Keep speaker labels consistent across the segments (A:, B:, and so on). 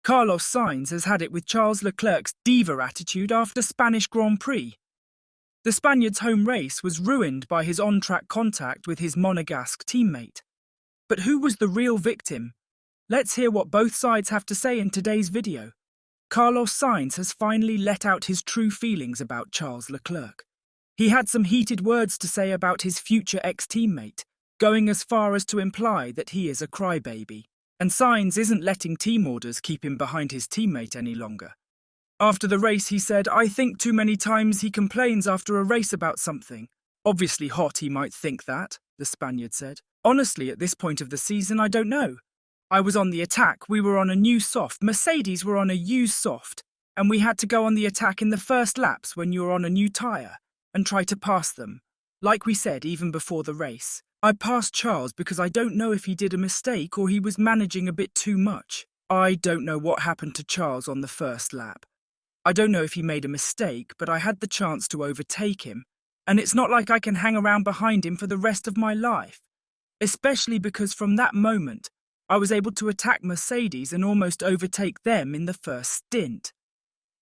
A: Carlos Sainz has had it with Charles Leclerc's diva attitude after Spanish Grand Prix. The Spaniard's home race was ruined by his on-track contact with his Monegasque teammate. But who was the real victim? Let's hear what both sides have to say in today's video. Carlos Sainz has finally let out his true feelings about Charles Leclerc. He had some heated words to say about his future ex-teammate, going as far as to imply that he is a crybaby. And Sainz isn't letting team orders keep him behind his teammate any longer. After the race, he said, "I think too many times he complains after a race about something. Obviously hot, he might think that," the Spaniard said. "Honestly, at this point of the season, I don't know. I was on the attack, we were on a new soft, Mercedes were on a used soft, and we had to go on the attack in the first laps when you were on a new tyre, and try to pass them. Like we said, even before the race. I passed Charles because I don't know if he did a mistake or he was managing a bit too much. I don't know what happened to Charles on the first lap. I don't know if he made a mistake, but I had the chance to overtake him, and it's not like I can hang around behind him for the rest of my life. Especially because from that moment, I was able to attack Mercedes and almost overtake them in the first stint."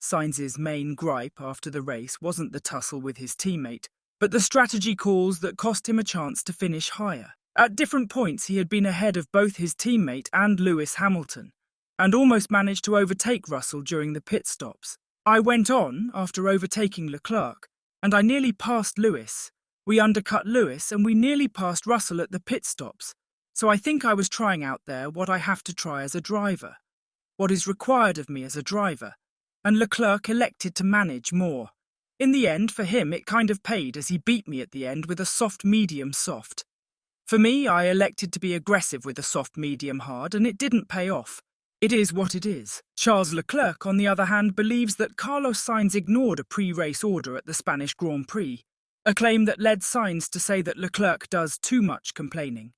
A: Sainz's main gripe after the race wasn't the tussle with his teammate, but the strategy calls that cost him a chance to finish higher. At different points, he had been ahead of both his teammate and Lewis Hamilton, and almost managed to overtake Russell during the pit stops. "I went on after overtaking Leclerc, and I nearly passed Lewis. We undercut Lewis and we nearly passed Russell at the pit stops. So I think I was trying out there what I have to try as a driver, what is required of me as a driver, and Leclerc elected to manage more. In the end, for him, it kind of paid as he beat me at the end with a soft medium soft. For me, I elected to be aggressive with a soft medium hard, and it didn't pay off. It is what it is." Charles Leclerc, on the other hand, believes that Carlos Sainz ignored a pre-race order at the Spanish Grand Prix, a claim that led Sainz to say that Leclerc does too much complaining.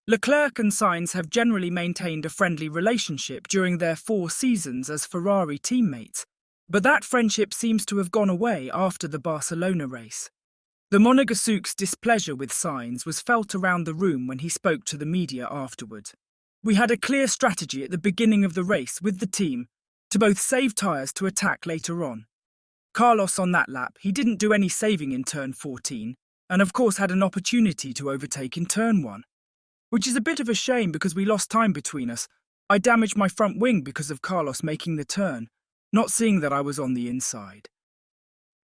A: Leclerc and Sainz have generally maintained a friendly relationship during their 4 seasons as Ferrari teammates, but that friendship seems to have gone away after the Barcelona race. The Monegasque's displeasure with Sainz was felt around the room when he spoke to the media afterward. "We had a clear strategy at the beginning of the race with the team to both save tyres to attack later on. Carlos on that lap, he didn't do any saving in turn 14, and of course had an opportunity to overtake in turn 1. Which is a bit of a shame because we lost time between us. I damaged my front wing because of Carlos making the turn, not seeing that I was on the inside.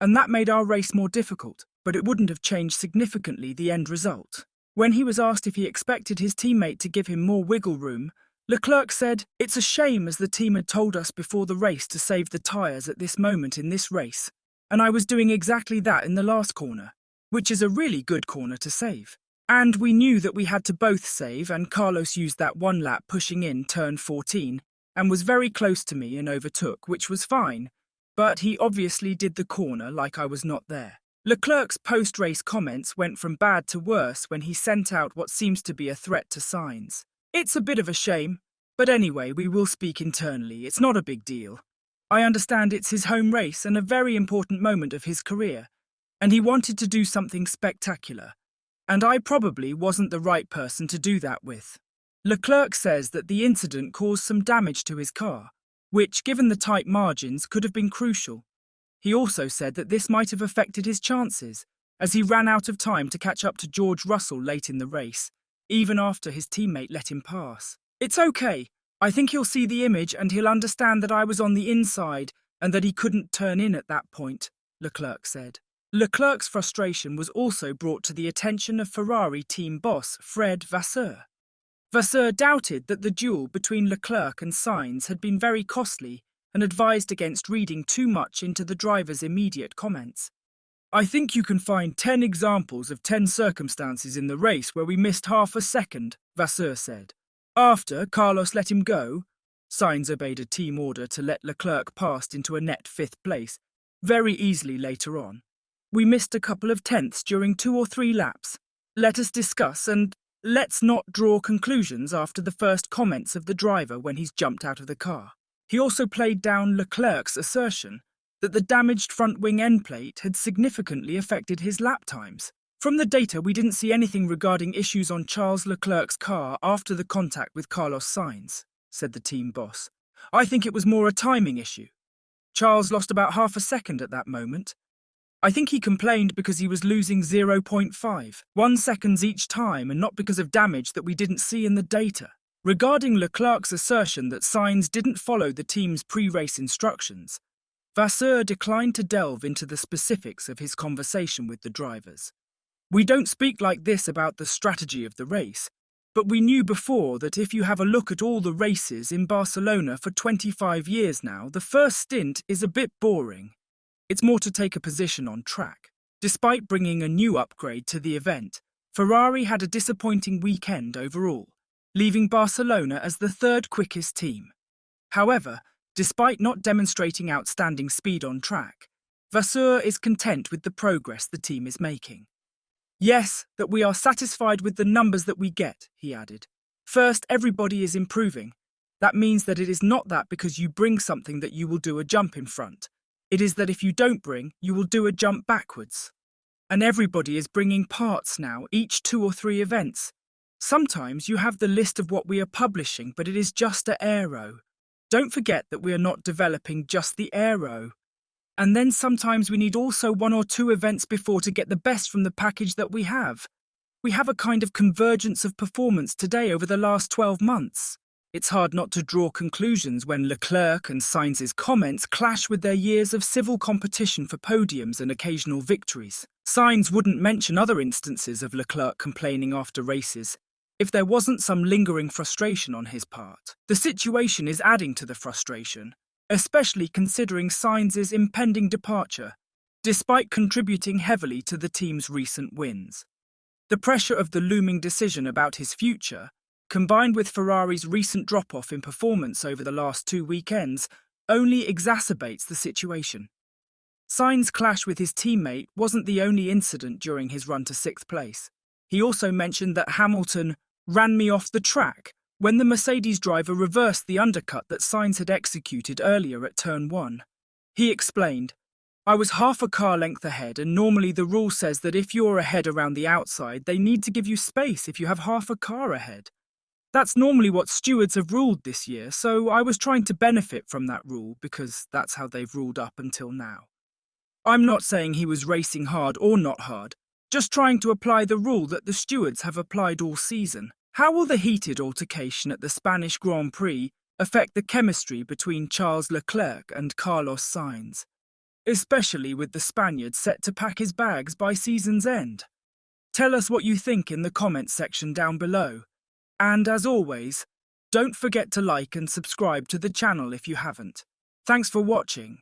A: And that made our race more difficult, but it wouldn't have changed significantly the end result." When he was asked if he expected his teammate to give him more wiggle room, Leclerc said, "It's a shame as the team had told us before the race to save the tyres at this moment in this race, and I was doing exactly that in the last corner, which is a really good corner to save. And we knew that we had to both save, and Carlos used that one lap pushing in turn 14, and was very close to me and overtook, which was fine, but he obviously did the corner like I was not there." Leclerc's post-race comments went from bad to worse when he sent out what seems to be a threat to Sainz. "It's a bit of a shame, but anyway, we will speak internally, it's not a big deal. I understand it's his home race and a very important moment of his career, and he wanted to do something spectacular, and I probably wasn't the right person to do that with." Leclerc says that the incident caused some damage to his car, which, given the tight margins, could have been crucial. He also said that this might have affected his chances, as he ran out of time to catch up to George Russell late in the race, even after his teammate let him pass. "It's okay. I think he'll see the image and he'll understand that I was on the inside and that he couldn't turn in at that point," Leclerc said. Leclerc's frustration was also brought to the attention of Ferrari team boss Fred Vasseur. Vasseur doubted that the duel between Leclerc and Sainz had been very costly and advised against reading too much into the driver's immediate comments. "I think you can find 10 examples of 10 circumstances in the race where we missed half a second," Vasseur said. After Carlos let him go, Sainz obeyed a team order to let Leclerc pass into a net 5th place, very easily later on. "We missed a couple of tenths during 2 or 3 laps. Let us discuss and let's not draw conclusions after the first comments of the driver when he's jumped out of the car." He also played down Leclerc's assertion that the damaged front wing end plate had significantly affected his lap times. "From the data, we didn't see anything regarding issues on Charles Leclerc's car after the contact with Carlos Sainz," said the team boss. I think it was more a timing issue. Charles lost about half a second at that moment. I think he complained because he was losing 0.5 seconds each time and not because of damage that we didn't see in the data. Regarding Leclerc's assertion that Sainz didn't follow the team's pre-race instructions, Vasseur declined to delve into the specifics of his conversation with the drivers. We don't speak like this about the strategy of the race, but we knew before that if you have a look at all the races in Barcelona for 25 years now, the first stint is a bit boring. It's more to take a position on track. Despite bringing a new upgrade to the event, Ferrari had a disappointing weekend overall, leaving Barcelona as the third quickest team. However, despite not demonstrating outstanding speed on track, Vasseur is content with the progress the team is making. Yes, that we are satisfied with the numbers that we get, he added. First, everybody is improving. That means that it is not that because you bring something that you will do a jump in front. It is that if you don't bring, you will do a jump backwards. And everybody is bringing parts now, each 2 or 3 events. Sometimes you have the list of what we are publishing, but it is just an aero. Don't forget that we are not developing just the aero. And then sometimes we need also 1 or 2 events before to get the best from the package that we have. We have a kind of convergence of performance today over the last 12 months. It's hard not to draw conclusions when Leclerc and Sainz's comments clash with their years of civil competition for podiums and occasional victories. Sainz wouldn't mention other instances of Leclerc complaining after races if there wasn't some lingering frustration on his part. The situation is adding to the frustration, especially considering Sainz's impending departure, despite contributing heavily to the team's recent wins. The pressure of the looming decision about his future, combined with Ferrari's recent drop-off in performance over the last 2 weekends, only exacerbates the situation. Sainz's clash with his teammate wasn't the only incident during his run to 6th place. He also mentioned that Hamilton ran me off the track when the Mercedes driver reversed the undercut that Sainz had executed earlier at turn 1. He explained, "I was half a car length ahead, and normally the rule says that if you're ahead around the outside, they need to give you space if you have half a car ahead. That's normally what stewards have ruled this year, so I was trying to benefit from that rule because that's how they've ruled up until now." I'm not saying he was racing hard or not hard, just trying to apply the rule that the stewards have applied all season. How will the heated altercation at the Spanish Grand Prix affect the chemistry between Charles Leclerc and Carlos Sainz, especially with the Spaniard set to pack his bags by season's end? Tell us what you think in the comments section down below. And as always, don't forget to like and subscribe to the channel if you haven't. Thanks for watching.